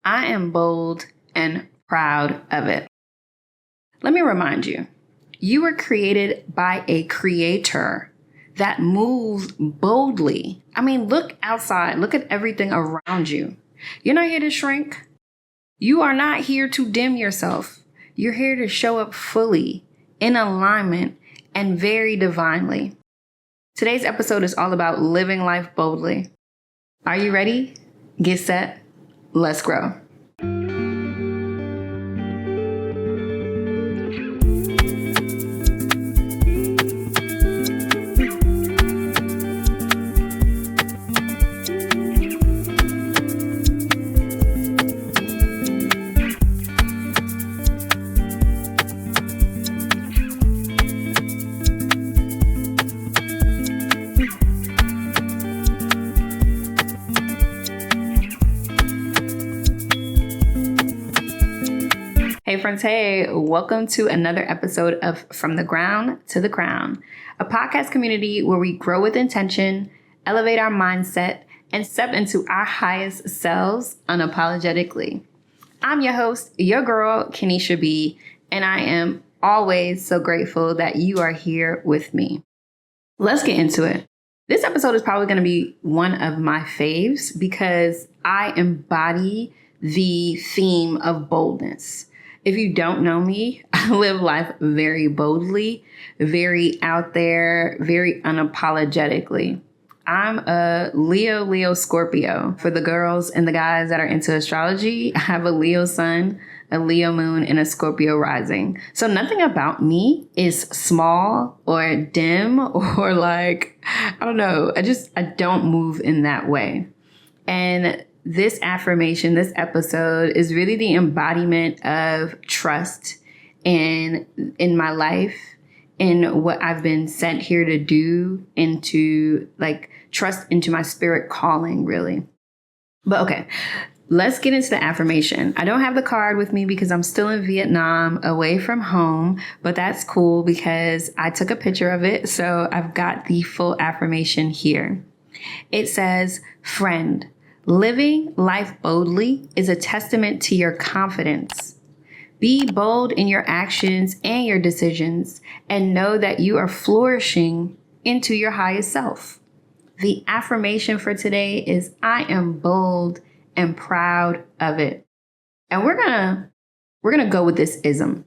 I am bold and proud of it. Let me remind you, you were created by a creator that moves boldly. I mean, look outside, look at everything around you. You're not here to shrink. You are not here to dim yourself. You're here to show up fully, in alignment, and very divinely. Today's episode is all about living life boldly. Are you ready? Get set. Let's grow. Hey friends, hey, welcome to another episode of From the Ground to the Crown, a podcast community where we grow with intention, elevate our mindset, and step into our highest selves unapologetically. I'm your host, your girl, Kenesha B, and I am always so grateful that you are here with me. Let's get into it. This episode is probably going to be one of my faves because I embody the theme of boldness. If you don't know me, I live life very boldly, very out there, very unapologetically. I'm a Leo Scorpio. For the girls and the guys that are into astrology, I have a Leo sun, a Leo moon, and a Scorpio rising. So nothing about me is small or dim or like, I don't know. I don't move in that way. And this affirmation, this episode is really the embodiment of trust in my life, in what I've been sent here to do, into like trust into my spirit calling, really. But okay, let's get into the affirmation. I don't have the card with me because I'm still in Vietnam away from home, but that's cool because I took a picture of it. So I've got the full affirmation here. It says, friend, living life boldly is a testament to your confidence. Be bold in your actions and your decisions, and know that you are flourishing into your highest self. The affirmation for today is, I am bold and proud of it. And we're gonna go with this ism.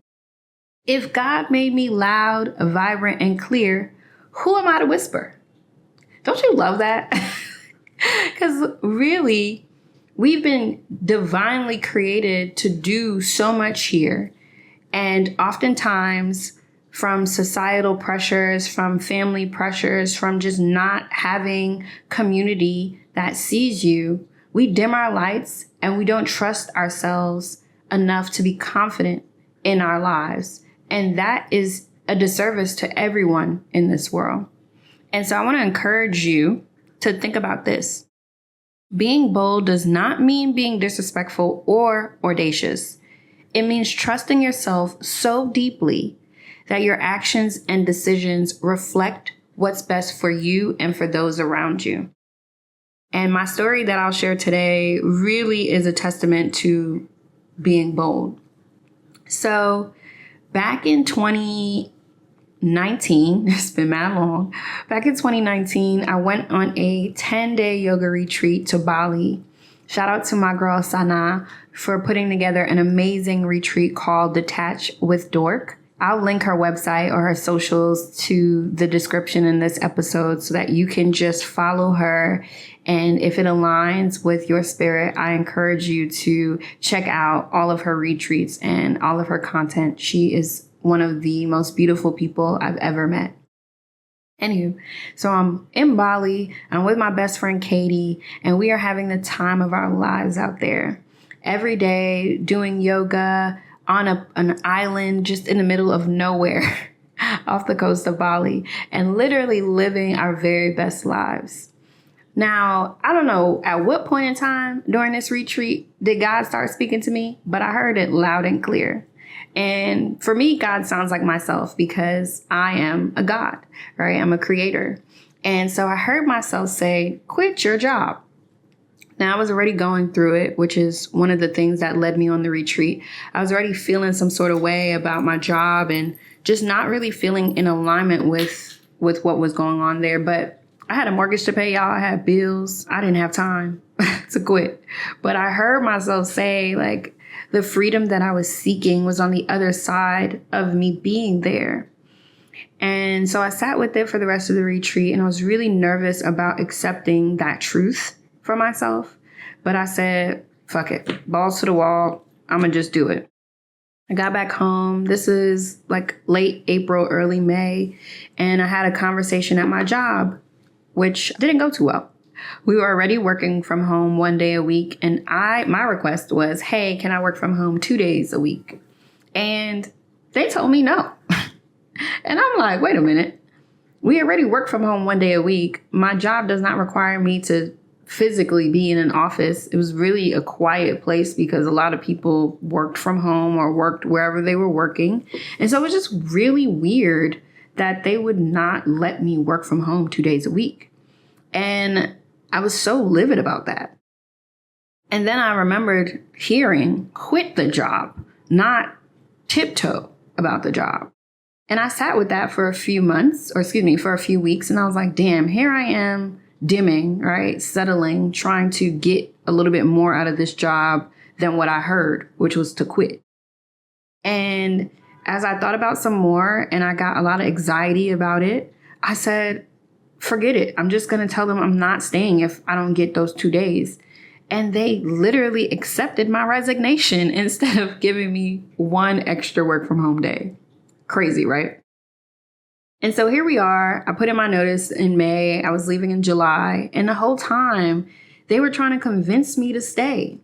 If God made me loud, vibrant, and clear, who am I to whisper? Don't you love that? Because really, we've been divinely created to do so much here. And oftentimes from societal pressures, from family pressures, from just not having community that sees you, we dim our lights and we don't trust ourselves enough to be confident in our lives. And that is a disservice to everyone in this world. And so I want to encourage you to think about this. Being bold does not mean being disrespectful or audacious. It means trusting yourself so deeply that your actions and decisions reflect what's best for you and for those around you. And my story that I'll share today really is a testament to being bold. So back in 2019, it's been that long. Back in 2019, I went on a 10-day yoga retreat to Bali. Shout out to my girl Sana for putting together an amazing retreat called Detach with Dork. I'll link her website or her socials to the description in this episode so that you can just follow her. And if it aligns with your spirit, I encourage you to check out all of her retreats and all of her content. She is one of the most beautiful people I've ever met. Anywho, so I'm in Bali. I'm with my best friend, Katie, and we are having the time of our lives out there. Every day doing yoga on an island just in the middle of nowhere off the coast of Bali and literally living our very best lives. Now, I don't know at what point in time during this retreat did God start speaking to me, but I heard it loud and clear. And for me, God sounds like myself because I am a God, right? I'm a creator. And so I heard myself say, quit your job. Now, I was already going through it, which is one of the things that led me on the retreat. I was already feeling some sort of way about my job and just not really feeling in alignment with what was going on there. But I had a mortgage to pay, y'all. I had bills. I didn't have time to quit. But I heard myself say, like, the freedom that I was seeking was on the other side of me being there. And so I sat with it for the rest of the retreat, and I was really nervous about accepting that truth for myself. But I said, fuck it, balls to the wall. I'm going to just do it. I got back home. This is like late April, early May. And I had a conversation at my job, which didn't go too well. We were already working from home 1 day a week. And my request was, hey, can I work from home 2 days a week? And they told me no. And I'm like, wait a minute. We already work from home 1 day a week. My job does not require me to physically be in an office. It was really a quiet place because a lot of people worked from home or worked wherever they were working. And so it was just really weird that they would not let me work from home 2 days a week. And I was so livid about that. And then I remembered hearing quit the job, not tiptoe about the job. And I sat with that for a few weeks. And I was like, damn, here I am dimming, right? Settling, trying to get a little bit more out of this job than what I heard, which was to quit. And as I thought about some more and I got a lot of anxiety about it, I said, forget it. I'm just going to tell them I'm not staying if I don't get those 2 days. And they literally accepted my resignation instead of giving me one extra work from home day. Crazy, right? And so here we are. I put in my notice in May. I was leaving in July. And the whole time, they were trying to convince me to stay.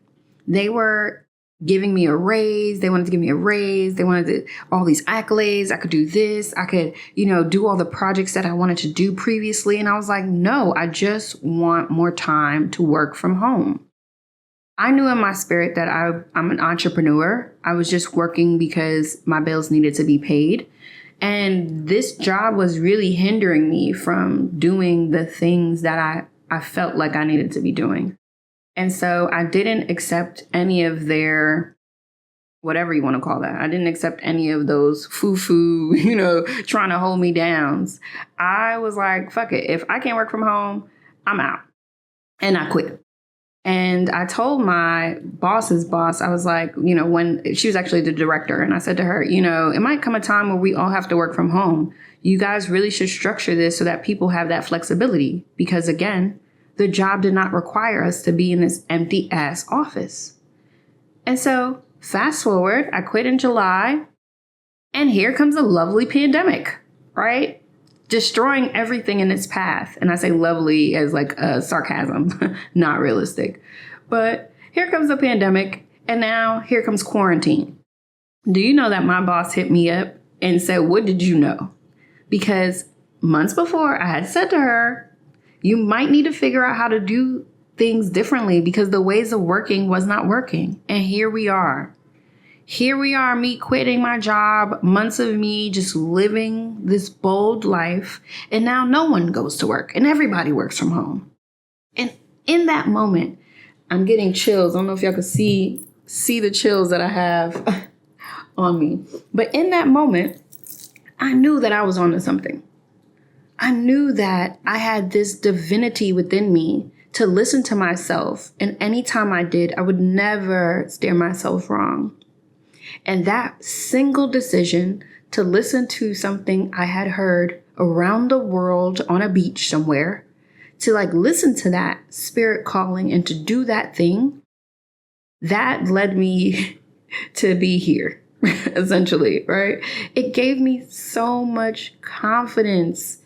They were giving me a raise. They wanted to give me a raise. They wanted all these accolades. I could do this. I could, do all the projects that I wanted to do previously. And I was like, no, I just want more time to work from home. I knew in my spirit that I'm an entrepreneur. I was just working because my bills needed to be paid. And this job was really hindering me from doing the things that I felt like I needed to be doing. And so I didn't accept any of their, whatever you want to call that. I didn't accept any of those foo-foo, trying to hold me down. I was like, fuck it. If I can't work from home, I'm out. And I quit. And I told my boss's boss, I was like, when she was actually the director, and I said to her, it might come a time where we all have to work from home. You guys really should structure this so that people have that flexibility. Because again, the job did not require us to be in this empty ass office. And so fast forward, I quit in July, and here comes a lovely pandemic, right? Destroying everything in its path. And I say lovely as like a sarcasm, not realistic. But here comes the pandemic, and now here comes quarantine. Do you know that my boss hit me up and said, what did you know? Because months before I had said to her, you might need to figure out how to do things differently because the ways of working was not working. And here we are. Here we are, me quitting my job, months of me just living this bold life. And now no one goes to work and everybody works from home. And in that moment, I'm getting chills. I don't know if y'all can see the chills that I have on me. But in that moment, I knew that I was onto something. I knew that I had this divinity within me to listen to myself. And anytime I did, I would never steer myself wrong. And that single decision to listen to something I had heard around the world on a beach somewhere, to listen to that spirit calling and to do that thing, that led me to be here, essentially, right? It gave me so much confidence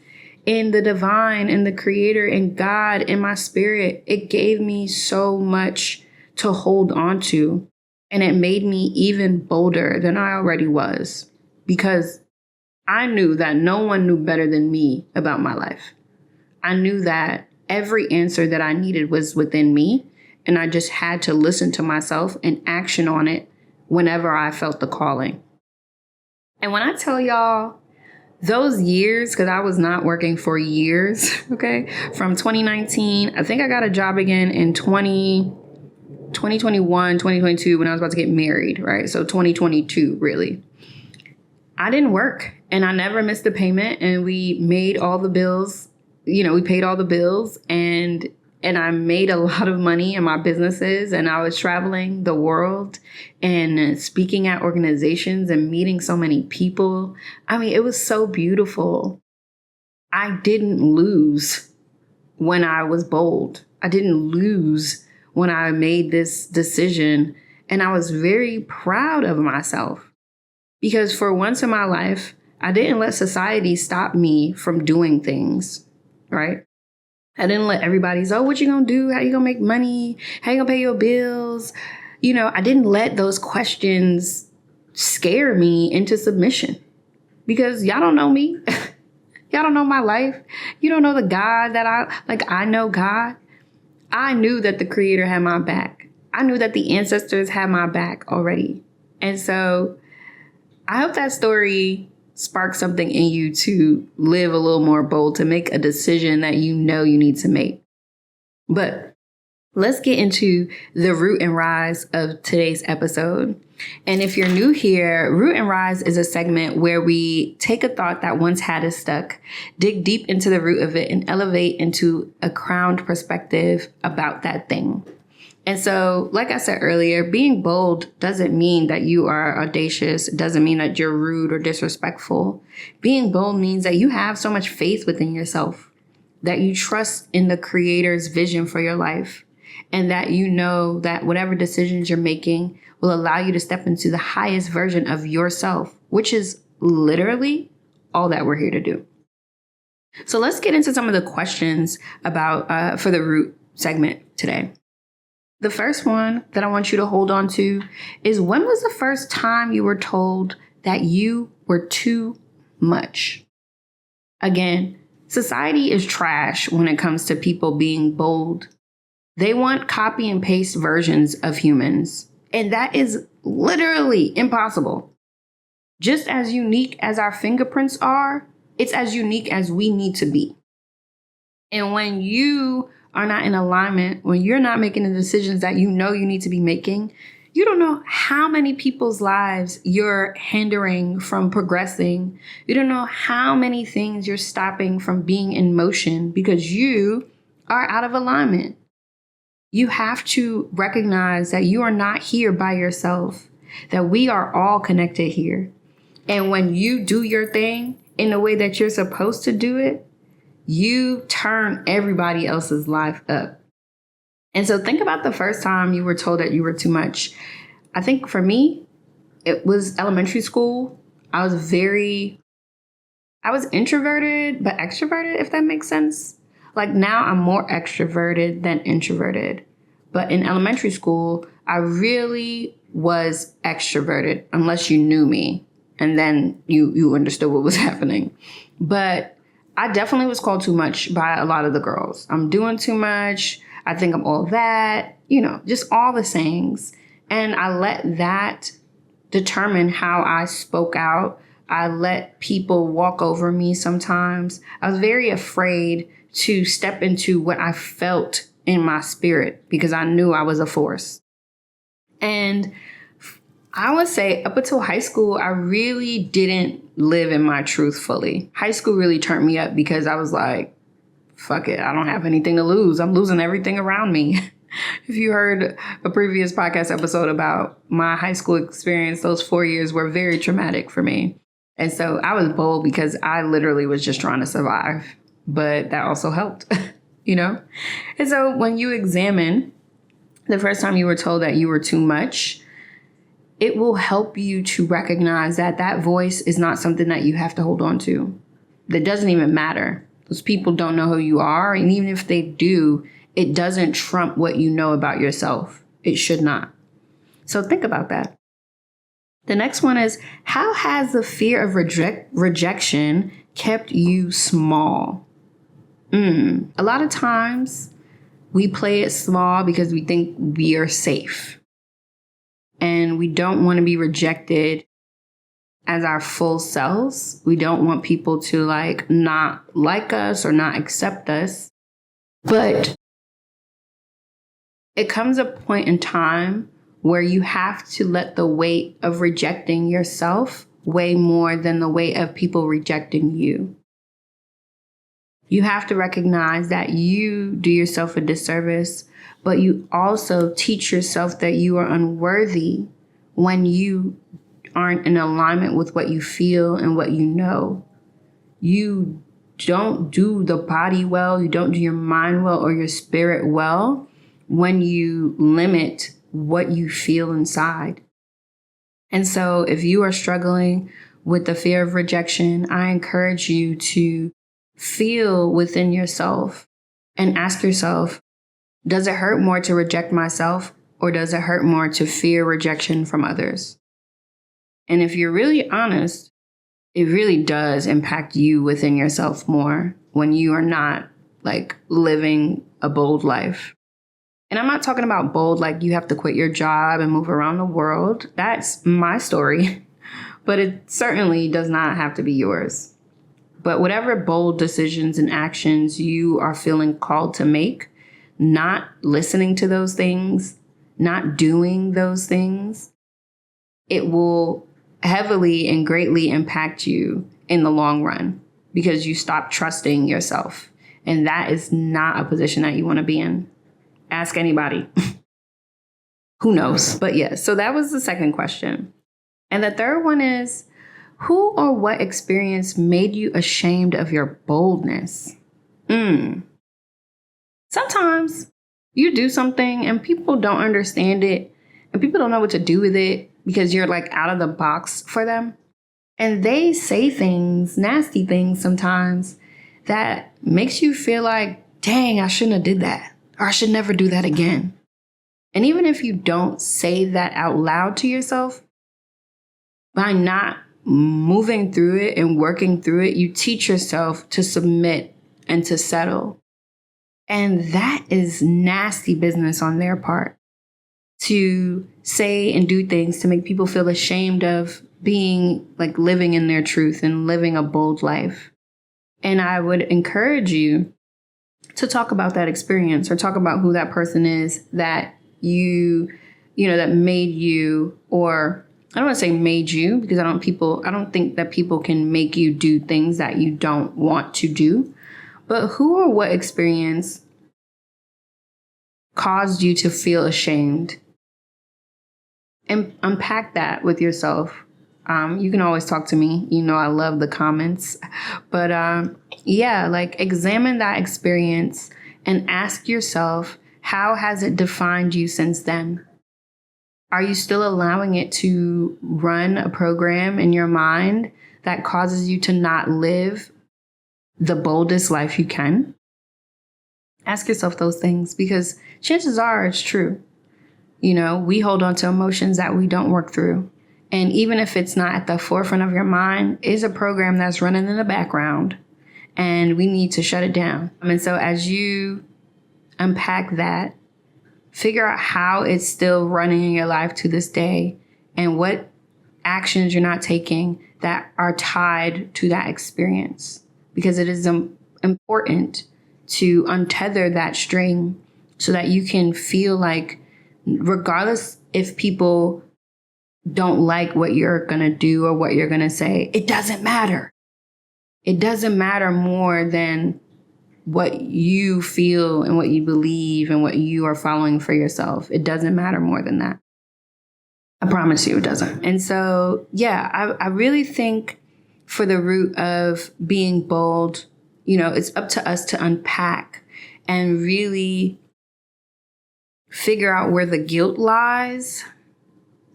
in the divine, in the creator, in God, in my spirit. It gave me so much to hold on to. And it made me even bolder than I already was, because I knew that no one knew better than me about my life. I knew that every answer that I needed was within me, and I just had to listen to myself and action on it whenever I felt the calling. And when I tell y'all, those years, because I was not working for years, okay, from 2019, I think I got a job again in 2021, 2022, when I was about to get married, right? So 2022, really. I didn't work and I never missed a payment, and we made all the bills. We paid all the bills, and I made a lot of money in my businesses, and I was traveling the world and speaking at organizations and meeting so many people. I mean, it was so beautiful. I didn't lose when I was bold. I didn't lose when I made this decision, and I was very proud of myself, because for once in my life, I didn't let society stop me from doing things, right? I didn't let everybody say, oh, what you gonna do? How you gonna make money? How you gonna pay your bills? I didn't let those questions scare me into submission, because y'all don't know me. Y'all don't know my life. You don't know the God that I know God. I knew that the Creator had my back. I knew that the ancestors had my back already. And so I hope that story sparks something in you to live a little more bold, to make a decision that you know you need to make. But let's get into the root and rise of today's episode. And if you're new here, Root and Rise is a segment where we take a thought that once had us stuck, dig deep into the root of it, and elevate into a crowned perspective about that thing. And so, like I said earlier, being bold doesn't mean that you are audacious. It doesn't mean that you're rude or disrespectful. Being bold means that you have so much faith within yourself, that you trust in the Creator's vision for your life, and that you know that whatever decisions you're making will allow you to step into the highest version of yourself, which is literally all that we're here to do. So let's get into some of the questions about for the root segment today. The first one that I want you to hold on to is, when was the first time you were told that you were too much? Again, society is trash when it comes to people being bold. They want copy and paste versions of humans, and that is literally impossible. Just as unique as our fingerprints are, it's as unique as we need to be. And when you are not in alignment, when you're not making the decisions that you know you need to be making, you don't know how many people's lives you're hindering from progressing. You don't know how many things you're stopping from being in motion because you are out of alignment. You have to recognize that you are not here by yourself, that we are all connected here. And when you do your thing in the way that you're supposed to do it, you turn everybody else's life up. And so think about the first time you were told that you were too much. I think for me, it was elementary school. I was introverted, but extroverted, if that makes sense. Like now I'm more extroverted than introverted. But in elementary school, I really was extroverted, unless you knew me. And then you understood what was happening. But I definitely was called too much by a lot of the girls. I'm doing too much. I think I'm all that, just all the sayings. And I let that determine how I spoke out. I let people walk over me sometimes. I was very afraid to step into what I felt in my spirit because I knew I was a force. And I would say up until high school, I really didn't live in my truth fully. High school really turned me up because I was like, fuck it, I don't have anything to lose. I'm losing everything around me. If you heard a previous podcast episode about my high school experience, those 4 years were very traumatic for me. And so I was bold because I literally was just trying to survive. But that also helped, And so when you examine the first time you were told that you were too much, it will help you to recognize that that voice is not something that you have to hold on to. That doesn't even matter. Those people don't know who you are. And even if they do, it doesn't trump what you know about yourself. It should not. So think about that. The next one is, how has the fear of rejection kept you small? A lot of times we play it small because we think we are safe. And we don't want to be rejected. as our full selves. We don't want people to like not like us or not accept us. But it comes a point in time where you have to let the weight of rejecting yourself weigh more than the weight of people rejecting you. You have to recognize that you do yourself a disservice, but you also teach yourself that you are unworthy when you aren't in alignment with what you feel and what you know. You don't do the body well, you don't do your mind well or your spirit well when you limit what you feel inside. And so if you are struggling with the fear of rejection, I encourage you to feel within yourself and ask yourself, does it hurt more to reject myself, or does it hurt more to fear rejection from others? And if you're really honest, it really does impact you within yourself more when you are not like living a bold life. And I'm not talking about bold like you have to quit your job and move around the world. That's my story, but it certainly does not have to be yours. But whatever bold decisions and actions you are feeling called to make, not listening to those things, not doing those things, it will heavily and greatly impact you in the long run because you stop trusting yourself. And that is not a position that you want to be in. Ask anybody. Who knows? But yeah, so that was the second question. And the third one is, who or what experience made you ashamed of your boldness? Sometimes you do something and people don't understand it and people don't know what to do with it because you're like out of the box for them. And they say things, nasty things sometimes that makes you feel like, dang, I shouldn't have did that, or I should never do that again. And even if you don't say that out loud to yourself, by not moving through it and working through it, you teach yourself to submit and to settle. And that is nasty business on their part, to say and do things to make people feel ashamed of being like living in their truth and living a bold life. And I would encourage you to talk about that experience or talk about who that person is that that made you, or I don't want to say made you, because I don't think that people can make you do things that you don't want to do. But who or what experience caused you to feel ashamed? And unpack that with yourself. You can always talk to me. I love the comments. But examine that experience and ask yourself, how has it defined you since then? Are you still allowing it to run a program in your mind that causes you to not live the boldest life you can? Ask yourself those things, because chances are it's true. We hold on to emotions that we don't work through. And even if it's not at the forefront of your mind, it's a program that's running in the background and we need to shut it down. And so as you unpack that, figure out how it's still running in your life to this day and what actions you're not taking that are tied to that experience. Because it is important to untether that string so that you can feel like, regardless if people don't like what you're going to do or what you're going to say, it doesn't matter. It doesn't matter more than what you feel and what you believe and what you are following for yourself. It doesn't matter more than that. I promise you it doesn't. And so, I really think for the root of being bold, it's up to us to unpack and really figure out where the guilt lies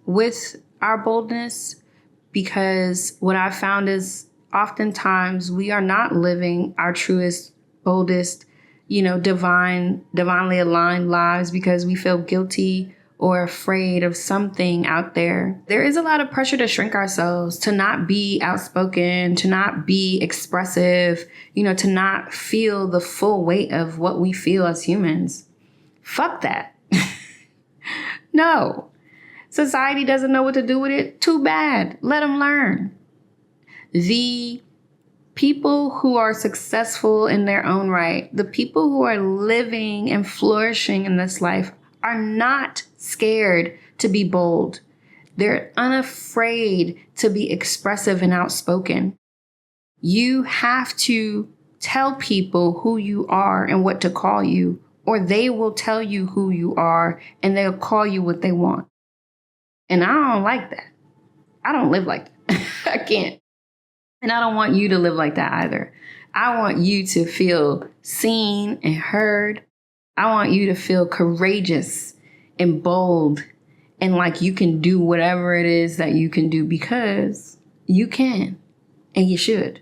with our boldness. Because what I found is oftentimes we are not living our truest, boldest, divinely aligned lives because we feel guilty or afraid of something out there. There is a lot of pressure to shrink ourselves, to not be outspoken, to not be expressive, to not feel the full weight of what we feel as humans. Fuck that. No. Society doesn't know what to do with it. Too bad. Let them learn. The people who are successful in their own right, the people who are living and flourishing in this life, are not scared to be bold. They're unafraid to be expressive and outspoken. You have to tell people who you are and what to call you, or they will tell you who you are and they'll call you what they want. And I don't like that. I don't live like that. I can't. And I don't want you to live like that either. I want you to feel seen and heard. I want you to feel courageous and bold and like you can do whatever it is that you can do, because you can and you should.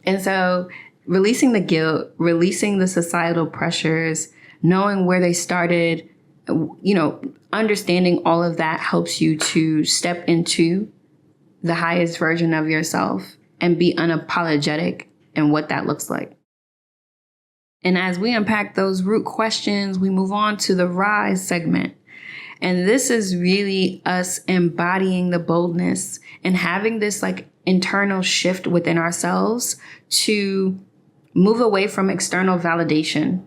And so releasing the guilt, releasing the societal pressures, knowing where they started, understanding all of that helps you to step into the highest version of yourself and be unapologetic in what that looks like. And as we unpack those root questions, we move on to the rise segment. And this is really us embodying the boldness and having this like internal shift within ourselves to move away from external validation,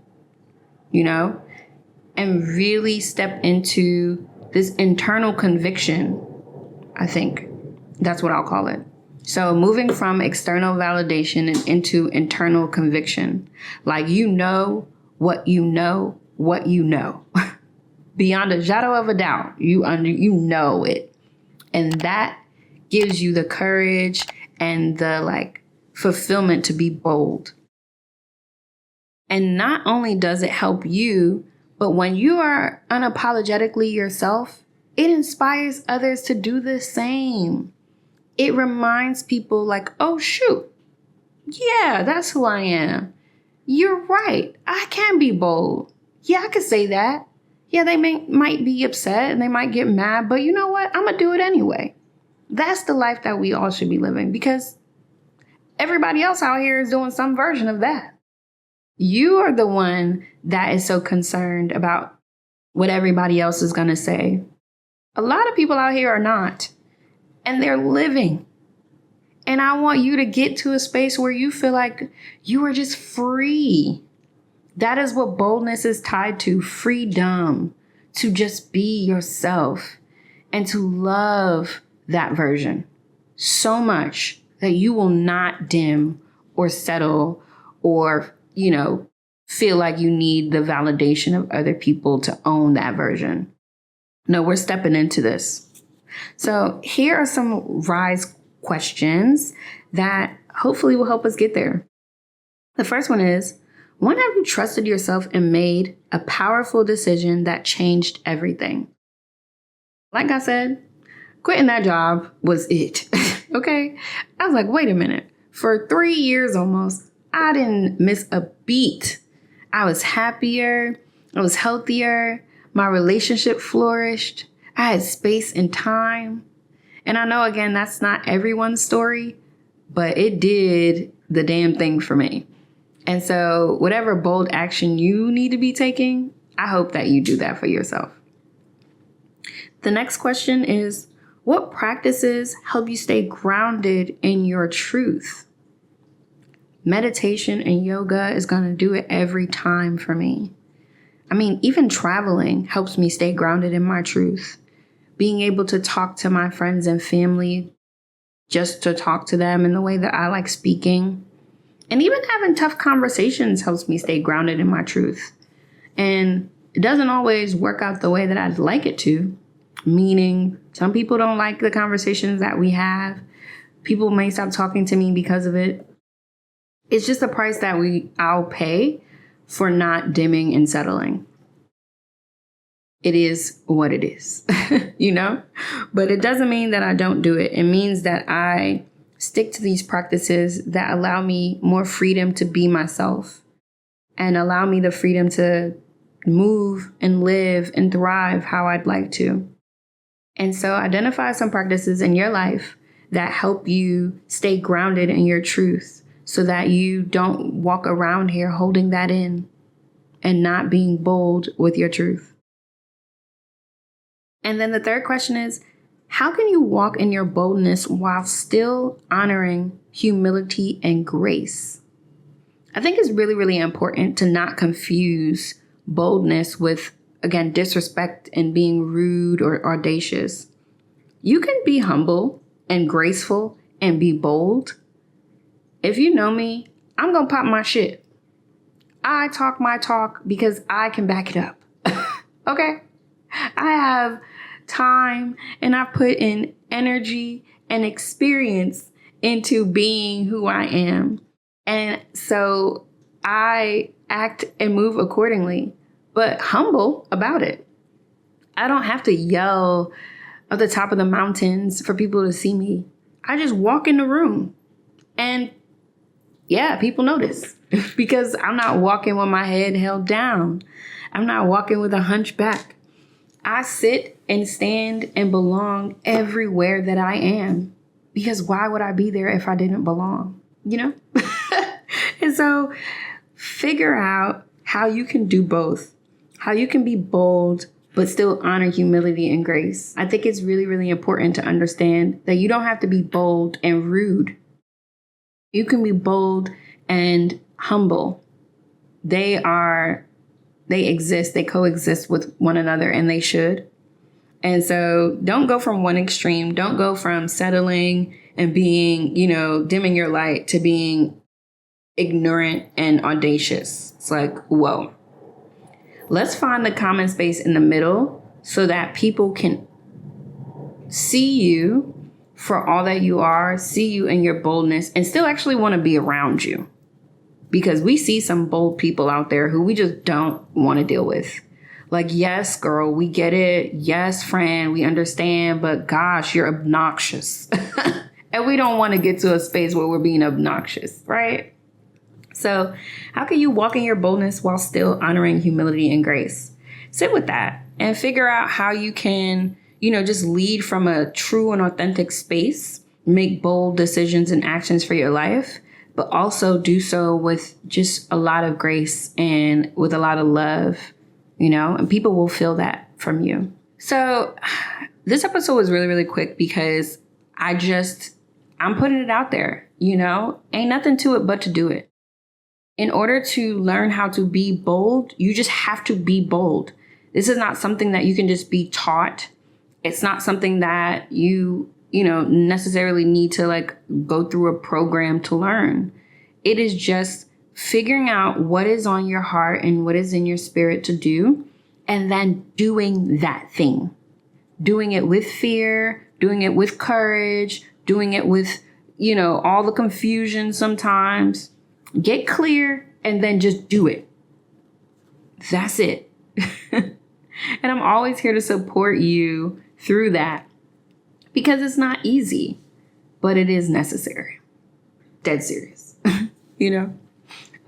and really step into this internal conviction. I think that's what I'll call it. So moving from external validation and into internal conviction, like what you know, what you know. Beyond a shadow of a doubt, you know it. And that gives you the courage and the fulfillment to be bold. And not only does it help you, but when you are unapologetically yourself, it inspires others to do the same. It reminds people like, oh, shoot, yeah, that's who I am. You're right. I can be bold. Yeah, I could say that. Yeah, they might be upset and they might get mad, but you know what? I'm going to do it anyway. That's the life that we all should be living, because everybody else out here is doing some version of that. You are the one that is so concerned about what everybody else is going to say. A lot of people out here are not, and they're living. And I want you to get to a space where you feel like you are just free. That is what boldness is tied to: freedom, to just be yourself and to love that version so much that you will not dim or settle or, feel like you need the validation of other people to own that version. No, we're stepping into this. So here are some rise questions that hopefully will help us get there. The first one is, when have you trusted yourself and made a powerful decision that changed everything? Like I said, quitting that job was it. Okay? I was like, wait a minute. For 3 years almost, I didn't miss a beat. I was happier. I was healthier. My relationship flourished. I had space and time. And I know, again, that's not everyone's story, but it did the damn thing for me. And so whatever bold action you need to be taking, I hope that you do that for yourself. The next question is, what practices help you stay grounded in your truth? Meditation and yoga is going to do it every time for me. I mean, even traveling helps me stay grounded in my truth. Being able to talk to my friends and family, just to talk to them in the way that I like speaking. And even having tough conversations helps me stay grounded in my truth. And it doesn't always work out the way that I'd like it to. Meaning, some people don't like the conversations that we have. People may stop talking to me because of it. It's just a price that I'll pay for not dimming and settling. It is what it is, But it doesn't mean that I don't do it. It means that I stick to these practices that allow me more freedom to be myself and allow me the freedom to move and live and thrive how I'd like to. And so identify some practices in your life that help you stay grounded in your truth so that you don't walk around here holding that in and not being bold with your truth. And then the third question is, How can you walk in your boldness while still honoring humility and grace? I think it's really, really important to not confuse boldness with, again, disrespect and being rude or audacious. You can be humble and graceful and be bold. If you know me, I'm going to pop my shit. I talk my talk because I can back it up. Okay? I have time and I've put in energy and experience into being who I am. And so I act and move accordingly, but humble about it. I don't have to yell at the top of the mountains for people to see me. I just walk in the room and yeah, people notice because I'm not walking with my head held down. I'm not walking with a hunchback. I sit and stand and belong everywhere that I am, because why would I be there if I didn't belong? You know? And so figure out how you can do both, how you can be bold, but still honor humility and grace. I think it's really, really important to understand that you don't have to be bold and rude. You can be bold and humble. They exist, they coexist with one another, and they should. And so don't go from one extreme. Don't go from settling and being, dimming your light to being ignorant and audacious. It's like, whoa. Let's find the common space in the middle so that people can see you for all that you are, see you in your boldness, and still actually want to be around you. Because we see some bold people out there who we just don't want to deal with. Like, yes, girl, we get it. Yes, friend, we understand. But gosh, you're obnoxious. And we don't want to get to a space where we're being obnoxious, right? So how can you walk in your boldness while still honoring humility and grace? Sit with that and figure out how you can, just lead from a true and authentic space, make bold decisions and actions for your life, but also do so with just a lot of grace and with a lot of love, and people will feel that from you. So this episode was really, really quick because I'm putting it out there, ain't nothing to it but to do it. In order to learn how to be bold, you just have to be bold. This is not something that you can just be taught. It's not something that you necessarily need to go through a program to learn. It is just figuring out what is on your heart and what is in your spirit to do, and then doing that thing. Doing it with fear, doing it with courage, doing it with, all the confusion sometimes. Get clear and then just do it. That's it. And I'm always here to support you through that because it's not easy, but it is necessary. Dead serious,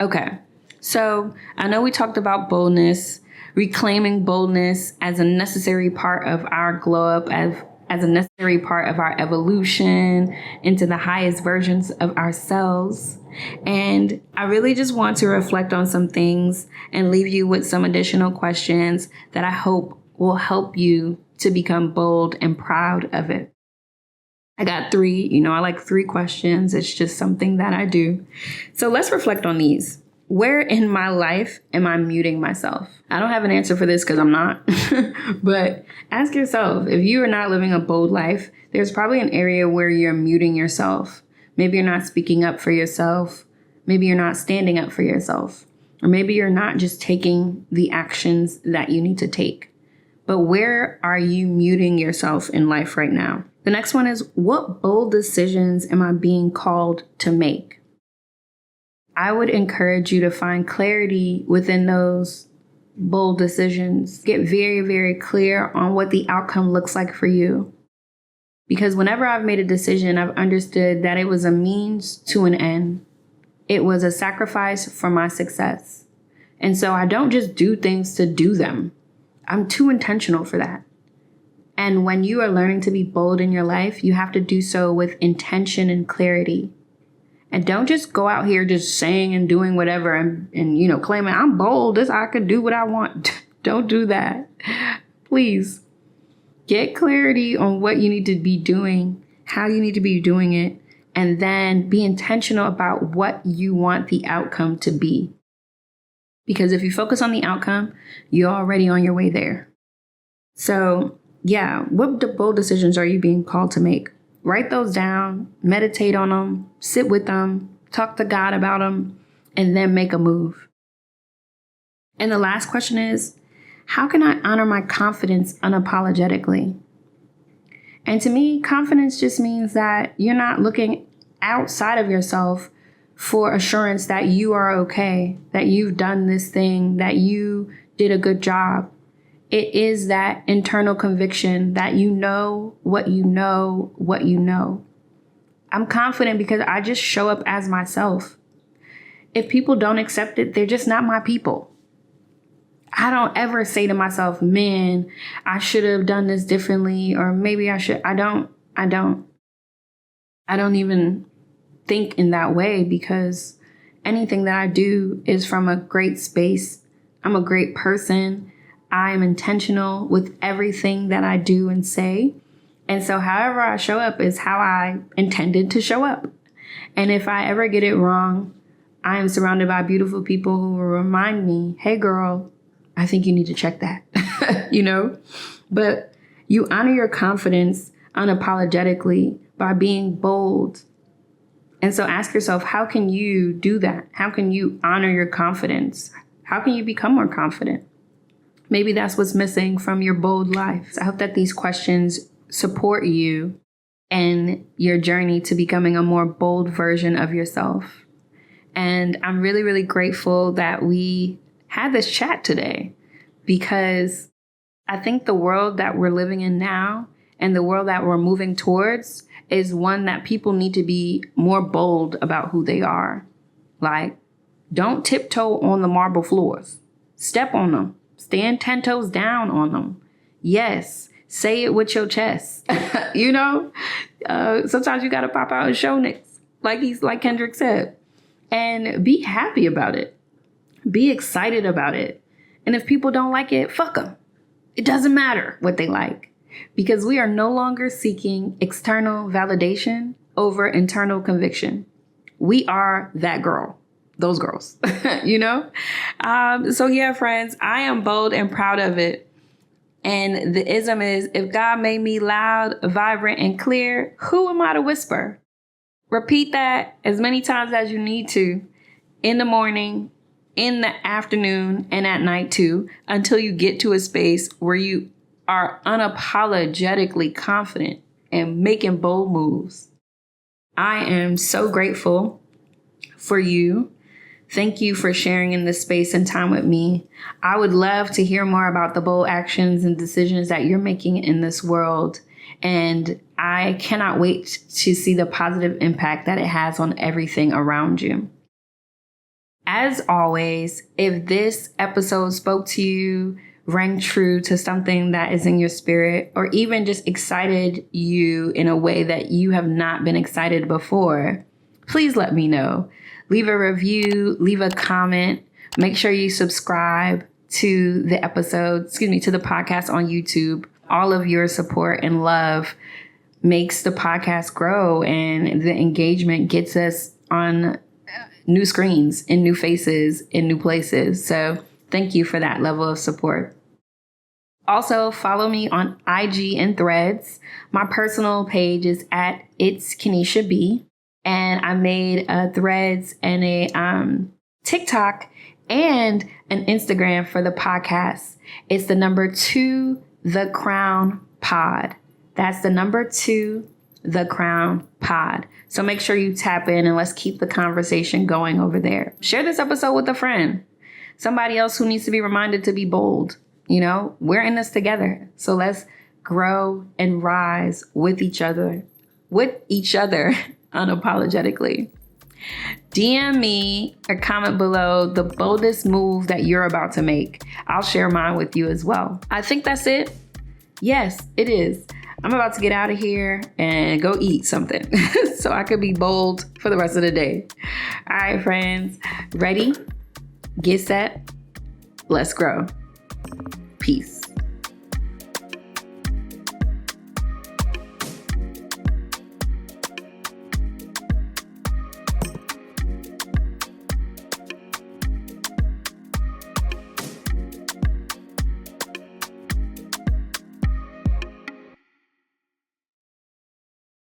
Okay. So I know we talked about boldness, reclaiming boldness as a necessary part of our glow up, as a necessary part of our evolution into the highest versions of ourselves. And I really just want to reflect on some things and leave you with some additional questions that I hope will help you to become bold and proud of it. I got 3, I like 3 questions. It's just something that I do. So let's reflect on these. Where in my life am I muting myself? I don't have an answer for this because I'm not. But ask yourself, if you are not living a bold life, there's probably an area where you're muting yourself. Maybe you're not speaking up for yourself. Maybe you're not standing up for yourself. Or maybe you're not just taking the actions that you need to take. But where are you muting yourself in life right now? The next one is, what bold decisions am I being called to make? I would encourage you to find clarity within those bold decisions. Get very, very clear on what the outcome looks like for you. Because whenever I've made a decision, I've understood that it was a means to an end. It was a sacrifice for my success. And so I don't just do things to do them. I'm too intentional for that. And when you are learning to be bold in your life, you have to do so with intention and clarity. And don't just go out here just saying and doing whatever and claiming I'm bold. I could do what I want. Don't do that. Please. Get clarity on what you need to be doing, how you need to be doing it, and then be intentional about what you want the outcome to be. Because if you focus on the outcome, you're already on your way there. So yeah, what bold decisions are you being called to make? Write those down, meditate on them, sit with them, talk to God about them, and then make a move. And the last question is, how can I honor my confidence unapologetically? And to me, confidence just means that you're not looking outside of yourself for assurance that you are okay, that you've done this thing, that you did a good job. It is that internal conviction that you know what you know, what you know. I'm confident because I just show up as myself. If people don't accept it, they're just not my people. I don't ever say to myself, man, I should have done this differently, or maybe I should. I don't even think in that way, because anything that I do is from a great space. I'm a great person. I'm intentional with everything that I do and say. And so however I show up is how I intended to show up. And if I ever get it wrong, I am surrounded by beautiful people who will remind me, hey, girl, I think you need to check that, But you honor your confidence unapologetically by being bold. And so ask yourself, how can you do that? How can you honor your confidence? How can you become more confident? Maybe that's what's missing from your bold life. So I hope that these questions support you and your journey to becoming a more bold version of yourself. And I'm really, really grateful that we had this chat today, because I think the world that we're living in now and the world that we're moving towards is one that people need to be more bold about who they are. Like, don't tiptoe on the marble floors. Step on them. Stand 10 toes down on them. Yes, say it with your chest. Sometimes you got to pop out and show niggas, like Kendrick said, and be happy about it. Be excited about it. And if people don't like it, fuck them. It doesn't matter what they like, because we are no longer seeking external validation over internal conviction. We are that girl. Those girls, So yeah, friends, I am bold and proud of it. And the ism is, if God made me loud, vibrant, and clear, who am I to whisper? Repeat that as many times as you need to, in the morning, in the afternoon, and at night too, until you get to a space where you are unapologetically confident and making bold moves. I am so grateful for you. Thank you for sharing in this space and time with me. I would love to hear more about the bold actions and decisions that you're making in this world. And I cannot wait to see the positive impact that it has on everything around you. As always, if this episode spoke to you, rang true to something that is in your spirit, or even just excited you in a way that you have not been excited before, please let me know. Leave a review, leave a comment. Make sure you subscribe to the podcast on YouTube. All of your support and love makes the podcast grow, and the engagement gets us on new screens, in new faces, in new places. So thank you for that level of support. Also, follow me on IG and Threads. My personal page is at It's Kenesha B. And I made a Threads and a TikTok and an Instagram for the podcast. It's the number 2 The Crown Pod. That's the number 2 The Crown Pod. So make sure you tap in and let's keep the conversation going over there. Share this episode with a friend, somebody else who needs to be reminded to be bold. We're in this together. So let's grow and rise with each other unapologetically. DM me or comment below the boldest move that you're about to make. I'll share mine with you as well. I think that's it. Yes, it is. I'm about to get out of here and go eat something so I could be bold for the rest of the day. All right, friends. Ready? Get set. Let's grow. Peace.